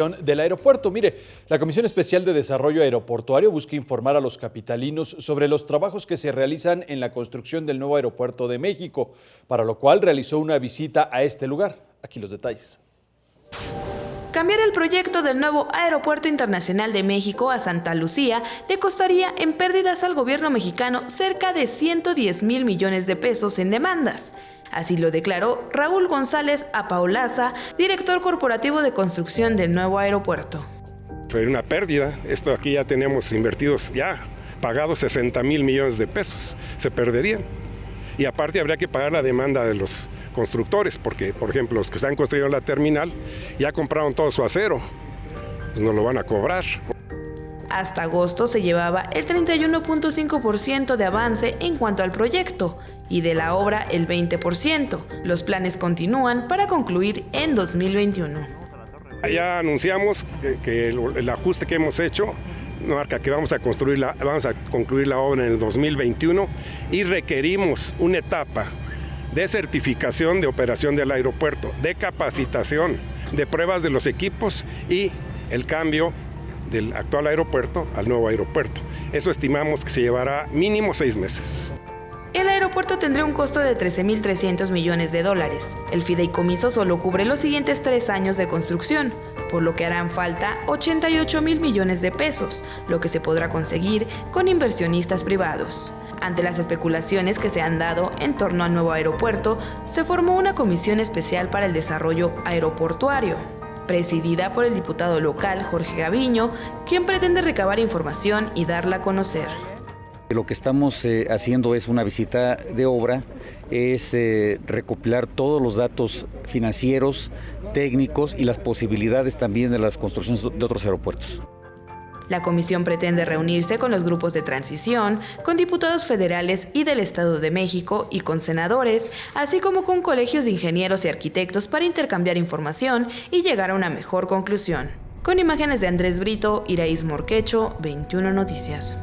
Del aeropuerto. Mire, la Comisión Especial de Desarrollo Aeroportuario busca informar a los capitalinos sobre los trabajos que se realizan en la construcción del nuevo aeropuerto de México, para lo cual realizó una visita a este lugar. Aquí los detalles. Cambiar el proyecto del nuevo Aeropuerto Internacional de México a Santa Lucía le costaría en pérdidas al gobierno mexicano cerca de 110 mil millones de pesos en demandas. Así lo declaró Raúl González Apaolaza, director corporativo de construcción del nuevo aeropuerto. Sería una pérdida. Esto aquí ya tenemos invertidos, ya pagados 60 mil millones de pesos. Se perderían. Y aparte habría que pagar la demanda de los constructores, porque, por ejemplo, los que están construyendo la terminal ya compraron todo su acero. Pues no lo van a cobrar. Hasta agosto se llevaba el 31.5% de avance en cuanto al proyecto y de la obra el 20%. Los planes continúan para concluir en 2021. Ya anunciamos que el ajuste que hemos hecho marca que vamos a concluir la obra en el 2021 y requerimos una etapa de certificación de operación del aeropuerto, de capacitación, de pruebas de los equipos y el cambio del actual aeropuerto al nuevo aeropuerto. Eso estimamos que se llevará mínimo 6 meses. El aeropuerto tendrá un costo de 13.300 millones de dólares. El fideicomiso solo cubre los siguientes 3 años de construcción, por lo que harán falta 88 mil millones de pesos, lo que se podrá conseguir con inversionistas privados. Ante las especulaciones que se han dado en torno al nuevo aeropuerto, se formó una comisión especial para el desarrollo aeroportuario, presidida por el diputado local Jorge Gaviño, quien pretende recabar información y darla a conocer. Lo que estamos haciendo es una visita de obra, es recopilar todos los datos financieros, técnicos y las posibilidades también de las construcciones de otros aeropuertos. La comisión pretende reunirse con los grupos de transición, con diputados federales y del Estado de México y con senadores, así como con colegios de ingenieros y arquitectos para intercambiar información y llegar a una mejor conclusión. Con imágenes de Andrés Brito, Iraíz Morquecho, 21 Noticias.